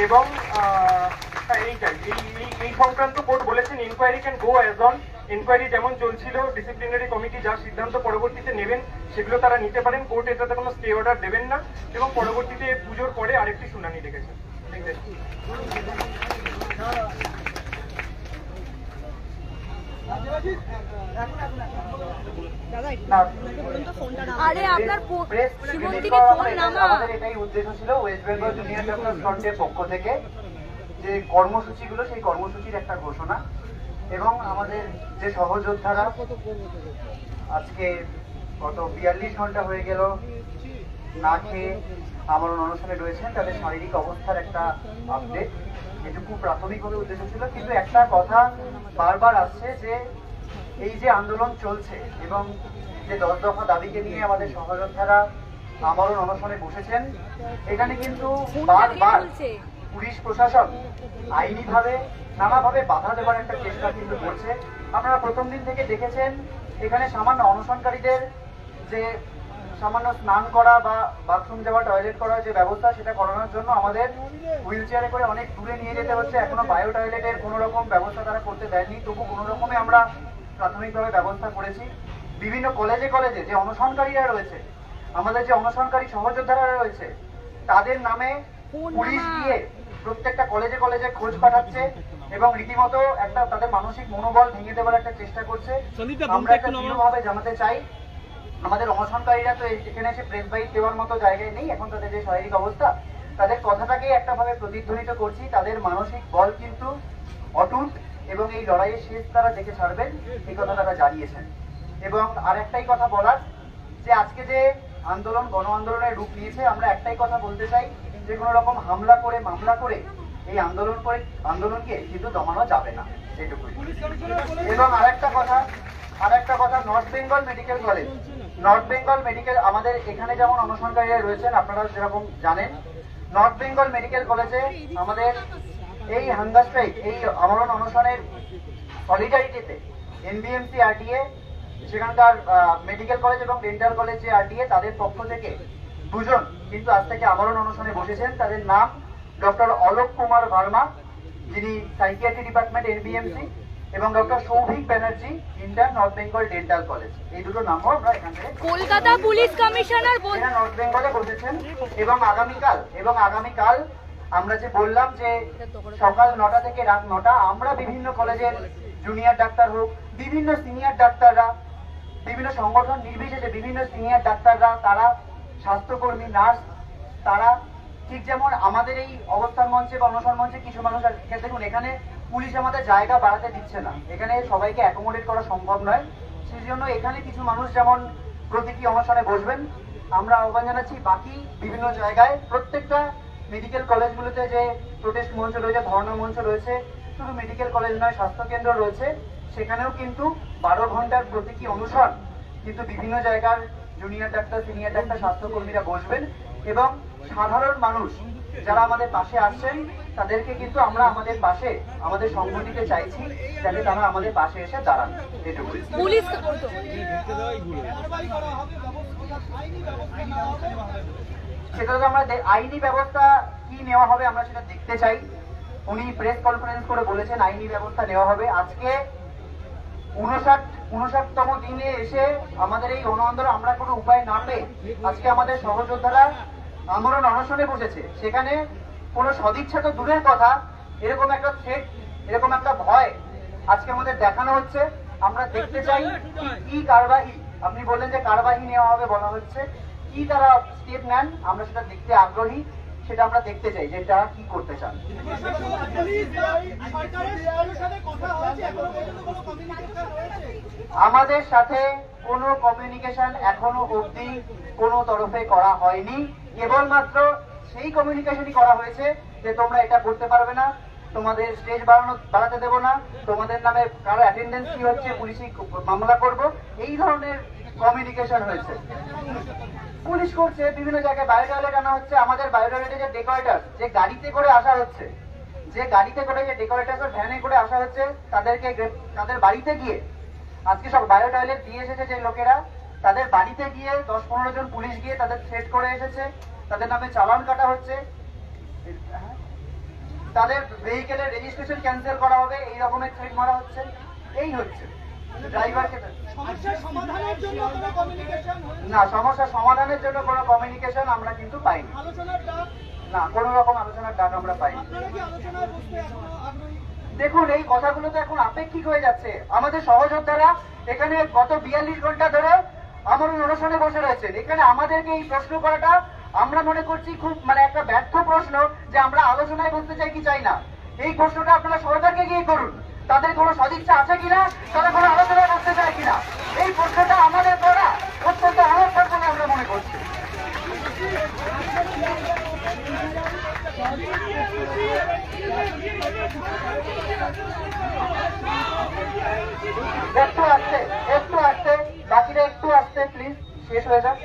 এবং এই সংক্রান্ত কোর্ট বলেছেন inquiry can go as on, inquiry যেমন চলছিল, ডিসিপ্লিনারি কমিটি যা সিদ্ধান্ত পরবর্তীতে নেবেন সেগুলো তারা নিতে পারেন। কোর্ট এটাতে কোনো স্টে অর্ডার দেবেন না এবং পরবর্তীতে পুজোর পরে আরেকটি শুনানি রেখেছেন। আমাদের এটাই উদ্দেশ্য ছিল ওয়েস্ট বেঙ্গল জুনিয়র ডক্টর ফ্রন্টের পক্ষ থেকে যে কর্মসূচিগুলো, সেই কর্মসূচির একটা ঘোষণা এবং আমাদের যে সহযোদ্ধারা আজকে গত 42 ঘন্টা হয়ে গেল না খেয়ে আমরণ অনশনে রয়েছেন, তাদের শারীরিক অবস্থার একটা আপডেট, এটুকু প্রাথমিকভাবে উদ্দেশ্য ছিল। কিন্তু একটা কথা বারবার আসছে যে এই যে আন্দোলন চলছে এবং যে 10 দফা দাবিকে নিয়ে আমাদের সহযোদ্ধারা আমরণ অনশনে বসেছেন, এখানে কিন্তু বারবার পুলিশ প্রশাসন আইনিভাবে নানাভাবে বাধা দেওয়ার একটা চেষ্টা কিন্তু করছে। আপনারা প্রথম দিন থেকে দেখেছেন এখানে সামান্য অনশনকারীদের যে সামান্য স্নান করা বা বাথরুম যাওয়া, টয়লেট করার যে ব্যবস্থা, সেটা করানোর জন্য আমাদের হুইল চেয়ারে করে অনেক দূরে নিয়ে যেতে হচ্ছে। এখনো বায়ো টয়লেটের কোনো রকম ব্যবস্থা তারা করতে দেয়নি, তবু কোনো রকমে আমরা প্রাথমিকভাবে ব্যবস্থা করেছি। বিভিন্ন কলেজে কলেজে যে অনশনকারীরা রয়েছে, আমাদের যে অনশনকারী সহযোদ্ধারা রয়েছে, তাদের নামে পুলিশ গিয়ে প্রত্যেকটা কলেজে কলেজে খোঁজ পাঠাচ্ছে এবং রীতিমতো একটা তাদের মানসিক মনোবল ভেঙে দেওয়ার একটা চেষ্টা করছে। আমরা একটা দৃঢ়ভাবে জানাতে চাই, আমাদের অনশনকারীরা তো এখানে এসে প্রেস বাইট দেওয়ার মতো জায়গায় নেই। এখন তাদের যে শারীরিক অবস্থা, তাদের কথাটাকেই একটা ভাবে প্রতিধ্বনিত করছি, তাদের মানসিক বল কিন্তু অটুট এবং এই লড়াইয়ের শেষ তারা দেখে ছাড়বেন, এই কথা তারা জানিয়েছেন। এবং আর একটাই কথা বলার, যে আজকে যে আন্দোলন গণ আন্দোলনের রূপ নিয়েছে, আমরা একটাই কথা বলতে চাই যে কোনো রকম হামলা করে মামলা করে এই আন্দোলনকে কিন্তু দমানো যাবে না, সেটুকুই। এবং আরেকটা কথা, নর্থ বেঙ্গল মেডিকেল কলেজ, আমাদের এখানে যেমন অনশনকারীরা রয়েছেন, আপনারা যেরকম জানেন, নর্থ বেঙ্গল মেডিকেল কলেজে আমাদের এই হাঙ্গার স্ট্রাইক, এই আমরণ অনশনের সলিডারিটিতে এনবিএমসি আরটিএ, সেখানকার মেডিকেল কলেজ এবং ডেন্টাল কলেজ যে আরটিএ, তাদের পক্ষ থেকে দুজন কিন্তু আজ থেকে আমরণ অনশনে বসেছেন। তাদের নাম ডক্টর অলোক কুমার ভার্মা, যিনি সাইকিয়াট্রি ডিপার্টমেন্ট এনবিএমসি, এবং doctor Souvik Banerjee, intern north Bengal dental college. এই দুটো নামও আমরা এখান থেকে কলকাতা পুলিশ কমিশনার নর্থ বেঙ্গলে বসেছেন। এবং আগামীকাল আমরা যে বললাম যে সকাল 9টা থেকে রাত 9টা আমরা বিভিন্ন কলেজের জুনিয়র ডাক্তার হোক, বিভিন্ন সিনিয়র ডাক্তাররা, বিভিন্ন সংগঠন নির্বিশেষে বিভিন্ন সিনিয়র ডাক্তাররা, তারা স্বাস্থ্যকর্মী, নার্স, তারা ঠিক যেমন আমাদের এই অবস্থান মঞ্চে বা অনশন মঞ্চে কিছু মানুষ দেখুন, এখানে পুলিশ আমাদের জায়গা বাড়াতে দিচ্ছে না, এখানে সবাইকে অ্যাকোমোডেট করা সম্ভব নয়। সেই জন্য এখানে কিছু মানুষ যেমন প্রতীকী অনশনে বসবেন, আমরা আহ্বান জানাচ্ছি বাকি বিভিন্ন জায়গায়, প্রত্যেকটা মেডিকেল কলেজগুলোতে যে প্রোটেস্ট মঞ্চ রয়েছে, ধর্ণা মঞ্চ রয়েছে, শুধু মেডিকেল কলেজ নয়, স্বাস্থ্যকেন্দ্র রয়েছে, সেখানেও কিন্তু 12 ঘন্টার প্রতীকী অনুসরণ কিন্তু বিভিন্ন জায়গার জুনিয়র ডাক্তার, সিনিয়র ডাক্তার, স্বাস্থ্যকর্মীরা বসবেন। এবং সাধারণ মানুষ যারা আমাদের পাশে আসছেন, তাদেরকে কিন্তু আমরা আমাদের পাশে, আমাদের সংগঠিতে চাইছি, যাতে তারা আমাদের পাশে এসে দাঁড়ান। এটুকুই। সেটা তো আমরা আইনি ব্যবস্থা কি নেওয়া হবে আমরা সেটা দেখতে চাই। উনি প্রেস কনফারেন্স করে বলেছেন আইনি ব্যবস্থা নেওয়া হবে। আজকে 59তম দিনে এসে আমাদের এই গণ আন্দোলন আমরা কোনো উপায় না পেয়ে আজকে আমাদের সহযোদ্ধারা আমরণ অনশনে বসেছে। সেখানে কোনো সদিচ্ছা তো দূরের কথা, এরকম একটা থ্রেট, এরকম একটা ভয় আজকে আমাদের দেখানো হচ্ছে। আমরা দেখতে চাই কি কারবাহি, আপনি বললেন যে কারবাহি নেওয়া হবে বলা হচ্ছে, কি তারা স্টেপ নেন আমরা সেটা দেখতে আগ্রহী, সেটা আমরা দেখতে চাই যে তারা কি করতে চান। আমাদের সাথে কোনো কমিউনিকেশন এখনো অবধি কোনো তরফে করা হয়নি। কেবলমাত্র সেই কমিউনিকেশনই করা হয়েছে যে তোমরা এটা করতে পারবে না, তোমাদের স্টেজ বাড়াতে দেবো না, তোমাদের নামে কারো অ্যাটেন্ডেন্স কি হচ্ছে পুলিশই মামলা করব, এই ধরনের কমিউনিকেশন হয়েছে। পুলিশ করছে, বিভিন্ন জায়গায় বায়ো টয়লেট আনা হচ্ছে। আমাদের বায়ো টয়লেটে যে ডেকোরেটর, যে গাড়িতে করে আসা হচ্ছে, যে ডেকোরেটর ভ্যানে করে আসা হচ্ছে, তাদের বাড়িতে গিয়ে আজকে সব বায়ো টয়লেট দিয়ে এসেছে যে লোকেরা, তাদের বাড়িতে গিয়ে 10-15 জন পুলিশ গিয়ে তাদের থ্রেট করে এসেছে, তাদের নামে চালান কাটা হচ্ছে। তাদের ভেহিকেলের রেজিস্ট্রেশন ক্যান্সেল করা হবে, এই রকমের থ্রেট মারা হচ্ছে। এই হচ্ছে ড্রাইভারকে সমস্যার সমাধানের জন্য কোনো কমিউনিকেশন না, সমস্যা সমাধানের জন্য কোনো কমিউনিকেশন আমরা কিন্তু পাইনি। আলোচনার ডাক, না, কোনো রকম আলোচনার ডাক আমরা পাইনি। আপনারা কি আলোচনায় বসতে এখনো আগ্রহী? দেখুন, এই কথাগুলো তো এখন আপেক্ষিক হয়ে যাচ্ছে। আমাদের সহযোদ্ধারা এখানে গত 42 ঘন্টা ধরে আমরণ অনশনে বসে রয়েছেন। এখানে আমাদেরকে এই প্রশ্ন করাটা আমরা মনে করছি খুব একটা ব্যর্থ প্রশ্ন, যে আমরা আলোচনায় বসতে চাই কি চাই না। এই প্রশ্নটা আপনারা সরকারকে গিয়ে করুন, তাদের কোনো সদিচ্ছা আছে কিনা, তারা কোনো আলোচনায় বসতে চায় কিনা। এই প্রশ্নটা আমাদের করা অত্যন্ত অনর্থক বলে আমরা মনে করছি। একটু আসতে বাকিরা একটু আসতে প্লিজ, শেষ হয়ে যাক।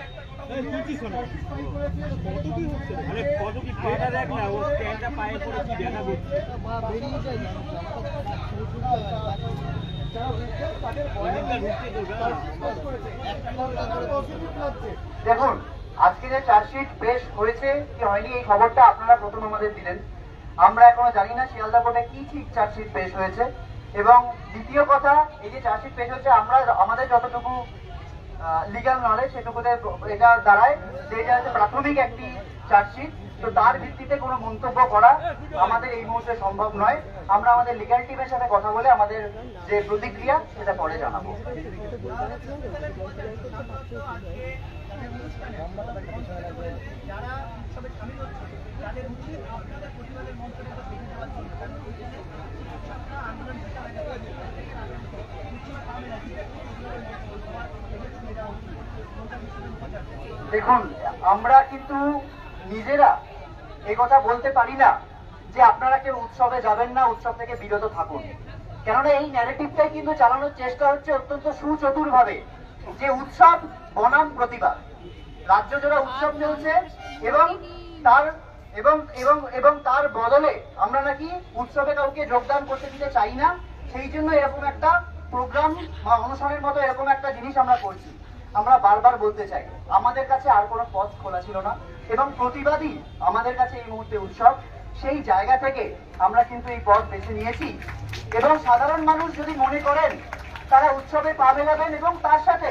দেখুন, আজকে যে চার্জশিট পেশ হয়েছে কি হয়নি এই খবরটা আপনারা প্রথম আমাদের দিলেন। আমরা এখনো জানি না শিয়ালদা কোর্টে কি ঠিক চার্জশিট পেশ হয়েছে। এবং দ্বিতীয় কথা, এই যে চার্জশিট পেশ হয়েছে, আমরা আমাদের যতটুকু লিগ্যাল নলেজ সেটুকুতে এটা দাঁড়ায় যে এটা হচ্ছে প্রাথমিক একটি চার্জশিট। তো তার ভিত্তিতে কোনো মন্তব্য করা আমাদের এই মুহূর্তে সম্ভব নয়। আমরা আমাদের লিগ্যাল টিমের সাথে কথা বলে আমাদের যে প্রতিক্রিয়া সেটা পরে জানাবো। দেখুন, আমরা কিন্তু নিজেরা এই কথা বলতে পারি না যে আপনারা কেউ উৎসবে যাবেন না, উৎসব থেকে বিরত থাকুন। কেননা এই ন্যারেটিভটাই কিন্তু চালানোর চেষ্টা হচ্ছে অত্যন্ত সুচতুর ভাবে, যে উৎসব বনাম প্রতিবাদ। রাজ্য জোড়া উৎসব চলছে এবং তার এবং এবং এবং তার বদলে আমরা নাকি উৎসবে কাউকে যোগদান করতে দিতে চাই না। সেই জন্য এরকম একটা প্রোগ্রাম বা অনুষ্ঠানের মতো এরকম একটা জিনিস আমরা করছি। আমরা বারবার বলতে চাই, আমাদের কাছে আর কোনো পথ খোলা ছিল না এবং প্রতিবাদী আমাদের কাছে এই মুহূর্তে উৎসব। সেই জায়গা থেকে আমরা কিন্তু এই পথ বেছে নিয়েছি। এবং সাধারণ মানুষ যদি মনে করেন তারা উৎসবে পা মেলাবেন এবং তার সাথে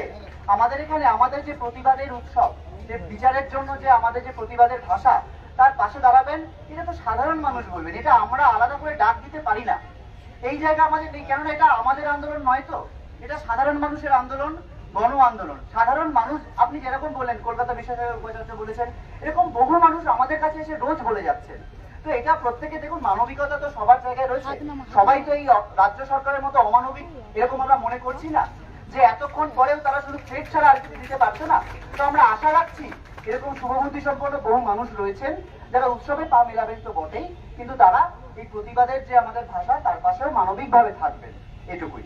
আমাদের এখানে আমাদের যে প্রতিবাদের উৎসব, যে বিচারের জন্য যে আমাদের যে প্রতিবাদের ভাষা, তার পাশে দাঁড়াবেন, এটা তো সাধারণ মানুষ বলবেন। এটা আমরা আলাদা করে ডাক দিতে পারি না। এই জায়গা আমাদের নেই, কেননা এটা আমাদের আন্দোলন নয়, তো এটা সাধারণ মানুষের আন্দোলন, গণ আন্দোলন। সাধারণ মানুষ, আপনি যেরকম বললেন কলকাতা বিশ্ববিদ্যালয়ের উপাচার্য বলেছেন, এরকম বহু মানুষ আমাদের কাছে এসে রোজ বলে যাচ্ছেন। তো এটা প্রত্যেকে দেখুন, মানবিকতা তো সবার জায়গায় রয়েছে। সবাই তো এই রাজ্য সরকারের মতো অমানবিক এরকম আমরা মনে করছি না, যে এতক্ষণ পরেও তারা শুধু থ্রেট ছাড়া আর কিছু দিতে পারছে না। তো আমরা আশা রাখছি এরকম শুভবুদ্ধি সম্পন্ন বহু মানুষ রয়েছেন যারা উৎসবে পা মেলাবেন তো বটেই, কিন্তু তারা এই প্রতিবাদের যে আমাদের ভাষা তার পাশেও মানবিকভাবে থাকবেন, এটুকুই।